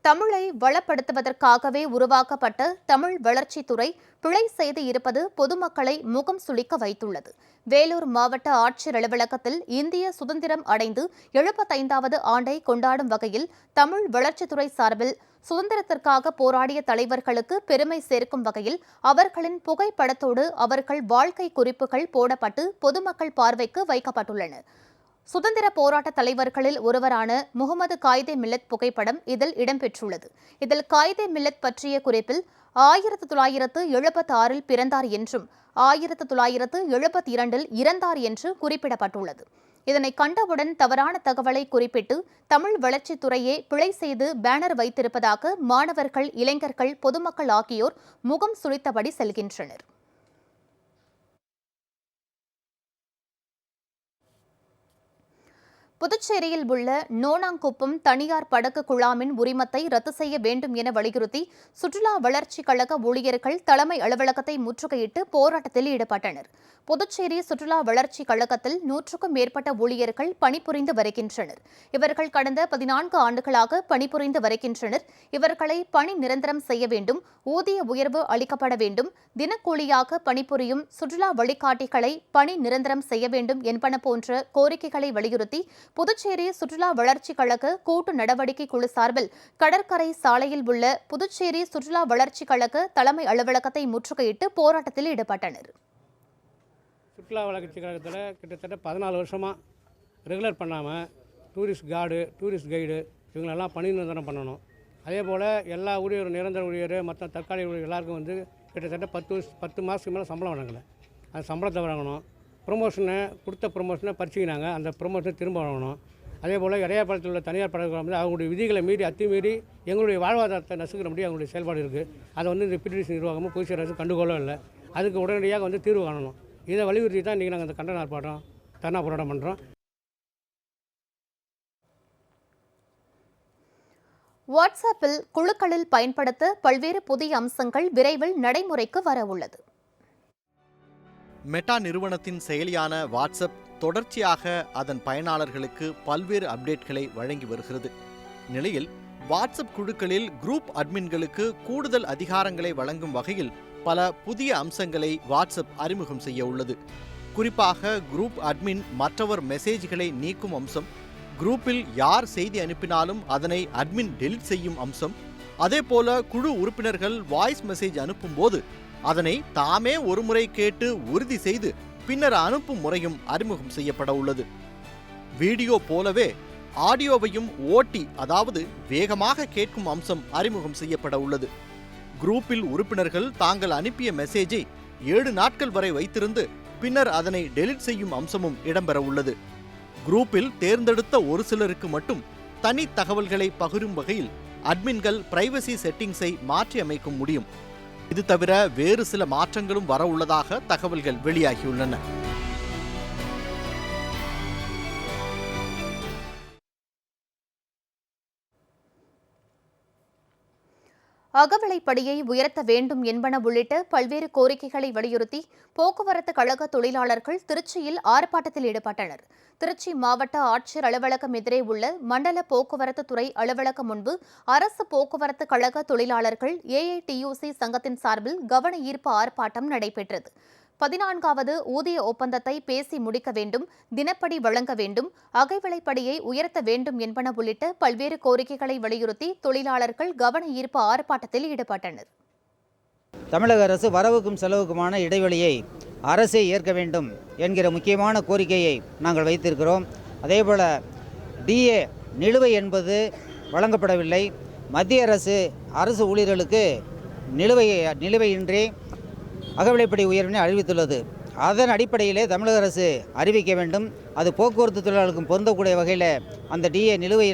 A: தமிழை வளப்படுத்துவதற்காகவே உருவாக்கப்பட்ட தமிழ் வளர்ச்சித்துறை பிழை செய்து இருப்பது பொதுமக்களை முகம் சுளிக்க வைத்துள்ளது. வேலூர் மாவட்ட ஆட்சியர் அலுவலகத்தில் இந்திய சுதந்திரம் அடைந்து 75வது ஆண்டை கொண்டாடும் வகையில் தமிழ் வளர்ச்சித்துறை சார்பில் சுதந்திரத்திற்காக போராடிய தலைவர்களுக்கு பெருமை சேர்க்கும் வகையில் அவர்களின் புகைப்படத்தோடு அவர்கள் வாழ்க்கை குறிப்புகள் போடப்பட்டு பொதுமக்கள் பார்வைக்கு வைக்கப்பட்டுள்ளன. சுதந்திர போராட்ட தலைவர்களில் ஒருவரான முகமது காயிதே மில்லத் புகைப்படம் இதில் இடம்பெற்றுள்ளது. இதில் காயிதே மில்லத் பற்றிய குறிப்பில் 1976 பிறந்தார் என்றும் 1972 இறந்தார் என்று குறிப்பிடப்பட்டுள்ளது. இதனை கண்டவுடன் தவறான தகவலை குறிப்பிட்டு தமிழ் வளர்ச்சித்துறையே பிழை செய்து பேனர் வைத்திருப்பதாக மாணவர்கள், இளைஞர்கள், பொதுமக்கள் ஆகியோர் முகம் சுளித்தபடி செல்கின்றனர். புதுச்சேரியில் உள்ள நோனாங்குப்பம் தனியார் படகு குழாமின் உரிமத்தை ரத்து செய்ய வேண்டும் என வலியுறுத்தி சுற்றுலா வளர்ச்சிக் கழக ஊழியர்கள் தலைமை அலுவலகத்தை முற்றுகையிட்டு போராட்டத்தில் ஈடுபட்டனர். புதுச்சேரி சுற்றுலா வளர்ச்சிக் கழகத்தில் 100க்கும் மேற்பட்ட ஊழியர்கள் பணிபுரிந்து வருகின்றனர். இவர்கள் கடந்த 14 ஆண்டுகளாக பணிபுரிந்து வருகின்றனர். இவர்களை பணி நிரந்தரம் செய்ய வேண்டும், ஊதிய உயர்வு அளிக்கப்பட வேண்டும், தினக்கூலியாக பணிபுரியும் சுற்றுலா வழிகாட்டிகளை பணி நிரந்தரம் செய்ய வேண்டும் என்பன போன்ற கோரிக்கைகளை வலியுறுத்தி புதுச்சேரி சுற்றுலா வளர்ச்சிக் கழக கூட்டு நடவடிக்கை குழு சார்பில் கடற்கரை சாலையில் உள்ள புதுச்சேரி சுற்றுலா வளர்ச்சிக் கழக தலைமை அலுவலகத்தை முற்றுகையிட்டு போராட்டத்தில் ஈடுபட்டனர்.
M: சுற்றுலா வளர்ச்சி கழகத்தில் கிட்டத்தட்ட 14 வருஷமாக ரெகுலர் பண்ணாமல் டூரிஸ்ட் கார்டு, டூரிஸ்ட் கைடு இவங்களெல்லாம் பணி நிரந்தரம் பண்ணணும். அதே போல் எல்லா ஊழியரும், நிரந்தர ஊழியர், மற்ற தற்காலிக ஊழியர் எல்லாருக்கும் வந்து கிட்டத்தட்ட 10 மாதத்துக்கு மேலே சம்பளம் வழங்கலை. அந்த சம்பளத்தை வழங்கணும். ப்ரொமோஷனை கொடுத்த ப்ரொமோஷனை பறிச்சிக்கினாங்க, அந்த ப்ரொமோஷனை திரும்ப வழங்கணும். அதே போல் இடையாபாளையத்தில் உள்ள தனியார் படகு வந்து அவங்களுடைய விதிகளை மீறி அத்துமீறி எங்களுடைய வாழ்வாதாரத்தை நசுக்கிற முடியும் அவங்களுடைய செயல்பாடு இருக்குது. அதை வந்து இந்த பிடிசி நிர்வாகமும் புதுச்சேரி அரசு கண்டுகொள்ளவும் இல்லை. அதுக்கு உடனடியாக வந்து தீர்வு காணணும். இதை வலியுறுத்தி தான் இன்றைக்கி நாங்கள் அந்த கண்டன ஆர்ப்பாட்டம், தர்ணா போராட்டம் பண்ணுறோம்.
A: வாட்ஸ்அப்பில் குழுக்களில் பயன்படுத்த பல்வேறு புதிய அம்சங்கள் விரைவில் நடைமுறைக்கு வர உள்ளது.
N: மெட்டா நிறுவனத்தின் செயலியான வாட்ஸ்அப் தொடர்ச்சியாக அதன் பயனாளர்களுக்கு பல்வேறு அப்டேட்களை வழங்கி வருகிறது. நிலையில் வாட்ஸ்அப் குழுக்களில் குரூப் அட்மின்களுக்கு கூடுதல் அதிகாரங்களை வழங்கும் வகையில் பல புதிய அம்சங்களை வாட்ஸ்அப் அறிமுகம் செய்ய உள்ளது. குறிப்பாக குரூப் அட்மின் மற்றவர் மெசேஜ்களை நீக்கும் அம்சம், குரூப்பில் யார் செய்தி அனுப்பினாலும் அதனை அட்மின் டெலிட் செய்யும் அம்சம், அதேபோல குழு உறுப்பினர்கள் வாய்ஸ் மெசேஜ் அனுப்பும்போது அதனை தாமே ஒருமுறை கேட்டு உறுதி செய்து பின்னர் அனுப்பும் முறையும் அறிமுகம் செய்யப்பட உள்ளது. வீடியோ போலவே ஆடியோவையும் ஓட்டி, அதாவது வேகமாக கேட்கும் அம்சம் அறிமுகம் செய்யப்பட உள்ளது. குரூப்பில் உறுப்பினர்கள் தாங்கள் அனுப்பிய மெசேஜை 7 நாட்கள் வரை வைத்திருந்து பின்னர் அதனை டெலிட் செய்யும் அம்சமும் இடம்பெற உள்ளது. குரூப்பில் தேர்ந்தெடுத்த ஒரு சிலருக்கு மட்டும் தனி தகவல்களை பகிரும் வகையில் அட்மின்கள் பிரைவசி செட்டிங்ஸை மாற்றி அமைக்க முடியும். இது தவிர வேறு சில மாற்றங்களும் வர உள்ளதாக தகவல்கள் வெளியாகியுள்ளன.
A: அகவிலைப்படியை உயர்த்த வேண்டும் என்பன உள்ளிட்ட பல்வேறு கோரிக்கைகளை வலியுறுத்தி போக்குவரத்து கழக தொழிலாளர்கள் திருச்சியில் ஆர்ப்பாட்டத்தில் ஈடுபட்டனர். திருச்சி மாவட்ட ஆட்சியர் அலுவலகம் எதிரே உள்ள மண்டல போக்குவரத்து துறை அலுவலகம் முன்பு அரசு போக்குவரத்து கழக தொழிலாளர்கள் AITUC சங்கத்தின் சார்பில் கவன ஈர்ப்பு ஆர்ப்பாட்டம் நடைபெற்றது. 14வது ஊதிய ஒப்பந்தத்தை பேசி முடிக்க வேண்டும், தினப்படி வழங்க வேண்டும், அகவிலைப்படியை உயர்த்த வேண்டும் என்பன உள்ளிட்ட பல்வேறு கோரிக்கைகளை வலியுறுத்தி தொழிலாளர்கள் கவன ஈர்ப்பு ஆர்ப்பாட்டத்தில் ஈடுபட்டனர்.
O: தமிழக அரசு வரவுக்கும் செலவுக்குமான இடைவெளியை அரசே ஏற்க வேண்டும் என்கிற முக்கியமான கோரிக்கையை நாங்கள் வைத்திருக்கிறோம். அதேபோல் DA நிலுவை வழங்கப்படவில்லை. மத்திய அரசு ஊழியர்களுக்கு நிலுவையின்றி அகவிலைப்படி உயர்வினை அறிவித்துள்ளது. அதன் அடிப்படையிலே தமிழக அரசு அறிவிக்க வேண்டும். அது போக்குவரத்து தொழிலாளர்களுக்கும் பொருந்தக்கூடிய வகையில் அந்த DA நிலுவை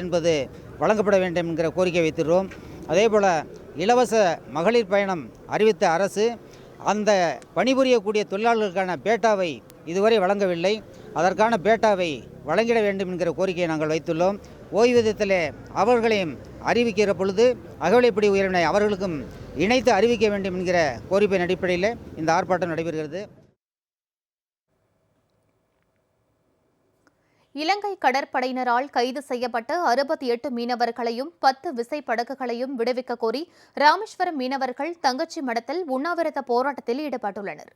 O: வழங்கப்பட வேண்டும் என்கிற கோரிக்கை வைத்திருக்கிறோம். அதேபோல் இலவச மகளிர் பயணம் அறிவித்த அரசு அந்த பணிபுரியக்கூடிய தொழிலாளர்களுக்கான பேட்டாவை இதுவரை வழங்கவில்லை. அதற்கான பேட்டாவை வழங்கிட வேண்டும் என்கிற கோரிக்கையை நாங்கள் வைத்துள்ளோம். ஓய்வூதியத்தில் அவர்களையும் அறிவிக்கிற பொழுது அகவிலைப்படி உயர்வினை அவர்களுக்கும் இணைத்து அறிவிக்க வேண்டும் என்கிற கோரிக்கையின் அடிப்படையில் இந்த ஆர்ப்பாட்டம் நடைபெறுகிறது.
A: இலங்கை கடற்படையினரால் கைது செய்யப்பட்ட 68 மீனவர்களையும் 10 விசைப்படகுகளையும் விடுவிக்க கோரி ராமேஸ்வரம் மீனவர்கள் தங்கச்சி மடத்தில் உண்ணாவிரத போராட்டத்தில் ஈடுபட்டுள்ளனர்.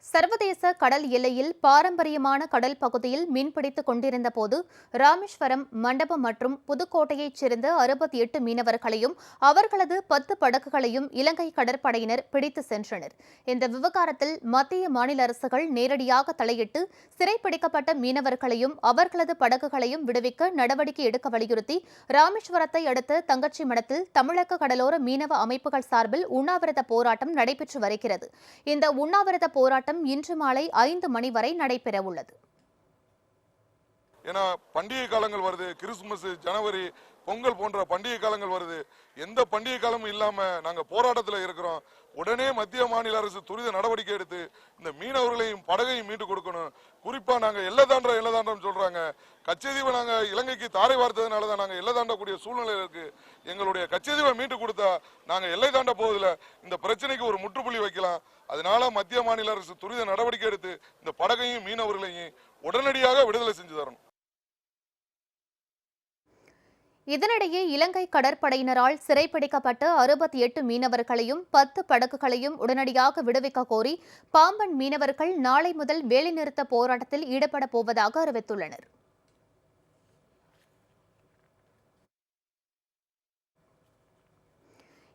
A: சர்வதேச கடல் எல்லையில் பாரம்பரியமான கடல் பகுதியில் மீன்பிடித்துக் கொண்டிருந்த போது ராமேஸ்வரம், மண்டபம் மற்றும் புதுக்கோட்டையைச் சேர்ந்த 68 மீனவர்களையும் அவர்களது 10 படகுகளையும் இலங்கை கடற்படையினர் பிடித்து சென்றனர். இந்த விவகாரத்தில் மத்திய மாநில அரசுகள் நேரடியாக தலையிட்டு சிறைப்பிடிக்கப்பட்ட மீனவர்களையும் அவர்களது படகுகளையும் விடுவிக்க நடவடிக்கை எடுக்க வலியுறுத்தி ராமேஸ்வரத்தை அடுத்த தங்கச்சி மடத்தில் தமிழக கடலோர மீனவ அமைப்புகள் சார்பில் உண்ணாவிரத போராட்டம் நடைபெற்று வருகிறது. இந்த உண்ணாவிரத போராட்டம் இன்று மாலை 5 மணி வரை நடைபெற உள்ளது.
P: ஏன்னா பண்டிகை காலங்கள் வருது, கிறிஸ்துமஸ், ஜனவரி, பொங்கல் போன்ற பண்டிகை காலங்கள் வருது. எந்த பண்டிகை காலமும் இல்லாம நாங்க போராட்டத்தில் இருக்கிறோம். உடனே மத்திய மாநில அரசு துரித நடவடிக்கை எடுத்து இந்த மீனவர்களையும் படகையும் மீட்டு கொடுக்கணும். குறிப்பா நாங்க எல்லை தாண்டோம் சொல்றாங்க. கச்சதீவை நாங்க இலங்கைக்கு தாரை வார்த்ததுனாலதான் நாங்க எல்லை தாண்டக்கூடிய சூழ்நிலை இருக்கு. எங்களுடைய கச்சதீவை மீட்டு கொடுத்தா நாங்க எல்லை தாண்ட போவதில்ல. இந்த பிரச்சனைக்கு ஒரு முற்றுப்புள்ளி வைக்கலாம். அதனால மத்திய மாநில அரசு துரித நடவடிக்கை எடுத்து இந்த படகையும் மீனவர்களையும் உடனடியாக விடுதலை செஞ்சு தரணும்.
A: இதனிடையே இலங்கை கடற்படையினரால் சிறைப்பிடிக்கப்பட்ட 68 மீனவர்களையும் 10 படகுகளையும் உடனடியாக விடுவிக்க கோரி பாம்பன் மீனவர்கள் நாளை முதல் வேலைநிறுத்த போராட்டத்தில் ஈடுபட போவதாக அறிவித்துள்ளனர்.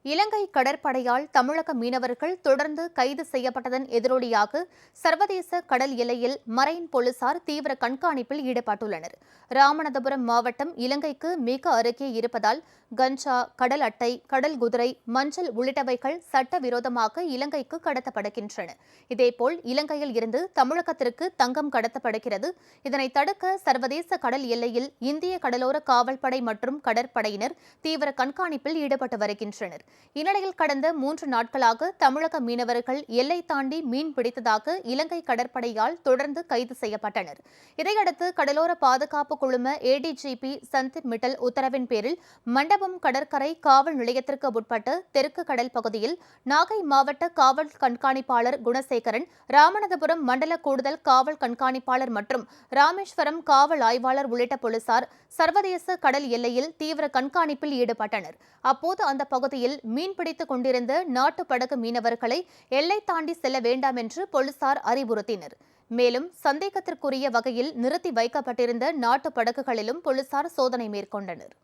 A: இலங்கை கடற்படையால் தமிழக மீனவர்கள் தொடர்ந்து கைது செய்யப்பட்டதன் எதிரொலியாக சர்வதேச கடல் எல்லையில் மரைன் போலீசார் தீவிர கண்காணிப்பில் ஈடுபட்டுள்ளனர். ராமநாதபுரம் மாவட்டம் இலங்கைக்கு மிக அருகே இருப்பதால் கஞ்சா, கடல் அட்டை, கடல் குதிரை, மஞ்சள் உள்ளிட்டவைகள் சட்டவிரோதமாக இலங்கைக்கு கடத்தப்படுகின்றன. இதேபோல் இலங்கையில் இருந்து தமிழகத்திற்கு தங்கம் கடத்தப்படுகிறது. இதனை தடுக்க சர்வதேச கடல் எல்லையில் இந்திய கடலோர காவல்படை மற்றும் கடற்படையினர் தீவிர கண்காணிப்பில் ஈடுபட்டு வருகின்றனர். இந்நிலையில் கடந்த 3 நாட்களாக தமிழக மீனவர்கள் எல்லை தாண்டி மீன் பிடித்ததாக இலங்கை கடற்படையால் தொடர்ந்து கைது செய்யப்பட்டனர். இதையடுத்து கடலோர பாதுகாப்பு குழும ADGP சந்தீப் மிட்டல் உத்தரவின் பேரில் மண்டபம் கடற்கரை காவல் நிலையத்திற்கு உட்பட்ட தெற்கு கடல் பகுதியில் நாகை மாவட்ட காவல் கண்காணிப்பாளர் குணசேகரன், ராமநாதபுரம் மண்டல கூடுதல் காவல் கண்காணிப்பாளர் மற்றும் ராமேஸ்வரம் காவல் ஆய்வாளர் உள்ளிட்ட போலீசார் சர்வதேச கடல் எல்லையில் தீவிர கண்காணிப்பில் ஈடுபட்டனர். அப்போது அந்த பகுதியில் மீன்பிடித்துக் கொண்டிருந்த நாட்டு படகு மீனவர்களை எல்லை தாண்டி செல்ல வேண்டாம் என்று போலீசார் அறிவுறுத்தினர். மேலும் சந்தேகத்திற்குரிய வகையில் நிறுத்தி வைக்கப்பட்டிருந்த நாட்டு படகுகளிலும் போலீசார் சோதனை மேற்கொண்டனர்.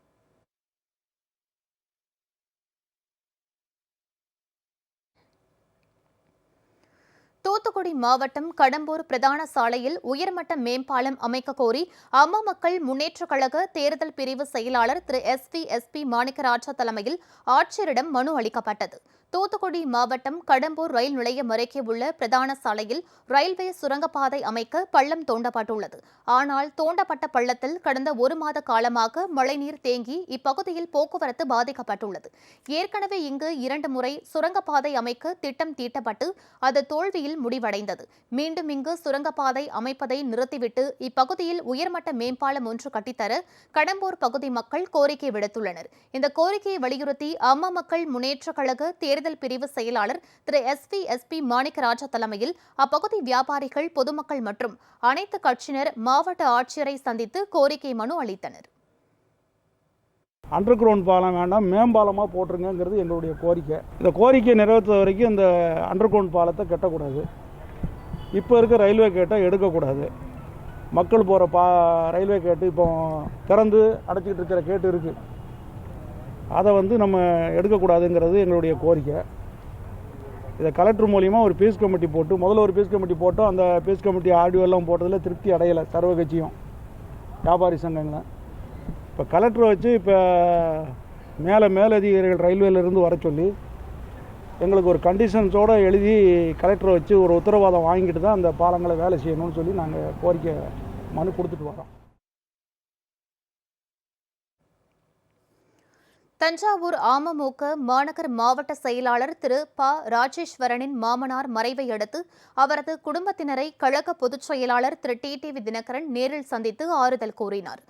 A: தூத்துக்குடி மாவட்டம் கடம்பூர் பிரதான சாலையில் உயர்மட்ட மேம்பாலம் அமைக்க கோரி அம்மா மக்கள் முன்னேற்றக் கழக தேர்தல் பிரிவு செயலாளர் திரு எஸ்பி மாணிக்கராஜா தலைமையில் ஆட்சியரிடம் மனு அளிக்கப்பட்டது. தூத்துக்குடி மாவட்டம் கடம்பூர் ரயில் நிலையம் அருகே உள்ள பிரதான சாலையில் ரயில்வே சுரங்கப்பாதை அமைக்க பள்ளம் தோண்டப்பட்டுள்ளது. ஆனால் தோண்டப்பட்ட பள்ளத்தில் கடந்த 1 மாத காலமாக மழைநீர் தேங்கி இப்பகுதியில் போக்குவரத்து பாதிக்கப்பட்டுள்ளது. ஏற்கனவே இங்கு 2 முறை சுரங்கப்பாதை அமைக்க திட்டம் தீட்டப்பட்டு அது தோல்வியில் முடிவடைந்தது. மீண்டும் இங்கு சுரங்கப்பாதை அமைப்பதை நிறுத்திவிட்டு இப்பகுதியில் உயர்மட்ட மேம்பாலம் ஒன்று கட்டித்தர கடம்பூர் பகுதி மக்கள் கோரிக்கை விடுத்துள்ளனர். இந்த கோரிக்கையை வலியுறுத்தி அம்மா மக்கள் முன்னேற்றக் கழக தேர்தல் பிரிவு செயலாளர் திரு எஸ்பி மாணிக்கராஜா தலைமையில் அப்பகுதி வியாபாரிகள், பொதுமக்கள் மற்றும் அனைத்து கட்சியினர் மாவட்ட ஆட்சியரை சந்தித்து கோரிக்கை மனு அளித்தனர்.
Q: அண்டர் கிரவுண்ட் பாலம் வேண்டாம், மேம்பாலமாக போட்டுருங்கிறது எங்களுடைய கோரிக்கை. இந்த கோரிக்கையை நிறைவேற்ற வரைக்கும் இந்த அண்டர் கிரவுண்ட் பாலத்தை கட்டக்கூடாது. இப்போ இருக்க ரயில்வே கேட்டை எடுக்கக்கூடாது. மக்கள் போகிற ரயில்வே கேட்டு இப்போ திறந்து அடைச்சிக்கிட்டு இருக்கிற கேட்டு இருக்குது. அதை நம்ம எடுக்கக்கூடாதுங்கிறது எங்களுடைய கோரிக்கை. இதை கலெக்டர் மூலியமாக ஒரு பீஸ் கமிட்டி போட்டு, முதல்ல ஒரு பீஸ் கமிட்டி போட்டோம். அந்த பீஸ் கமிட்டி ஆடியோ எல்லாம் போட்டதில் திருப்தி அடையலை சர்வ கட்சியும் வியாபாரி சங்கங்களும். இப்போ கலெக்டரை வச்சு இப்போ மேலதிகாரிகள் ரயில்வேலேருந்து வர சொல்லி எங்களுக்கு ஒரு கண்டிஷன்ஸோடு எழுதி கலெக்டரை வச்சு ஒரு உத்தரவாதம் வாங்கிட்டு தான் அந்த பாலங்களை வேலை செய்யணும்னு சொல்லி நாங்கள் கோரிக்கை மனு கொடுத்துட்டு வரோம்.
A: தஞ்சாவூர் அமமுக மாநகர் மாவட்ட செயலாளர் திரு ராஜேஸ்வரனின் மாமனார் மறைவை அடுத்து அவரது குடும்பத்தினரை கழக பொதுச் செயலாளர் திரு டிடிவி தினகரன் நேரில் சந்தித்து ஆறுதல் கூறினார்.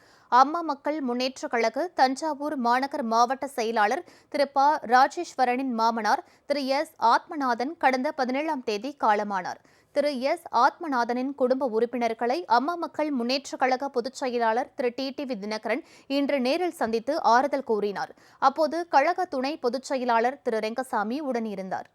A: அம்மா மக்கள் முன்னேற்றக் கழக தஞ்சாவூர் மாநகர் மாவட்ட செயலாளர் திரு ராஜேஸ்வரனின் மாமனார் திரு ஆத்மநாதன் கடந்த 17ஆம் தேதி காலமானார். திரு ஆத்மநாதனின் குடும்ப உறுப்பினர்களை அம்மா மக்கள் முன்னேற்றக் கழக பொதுச் செயலாளர் திரு டிடிவி தினகரன் இன்று நேரில் சந்தித்து ஆறுதல் கூறினார். அப்போது கழக துணை பொதுச் செயலாளர் திரு ரெங்கசாமி உடனிருந்தார்.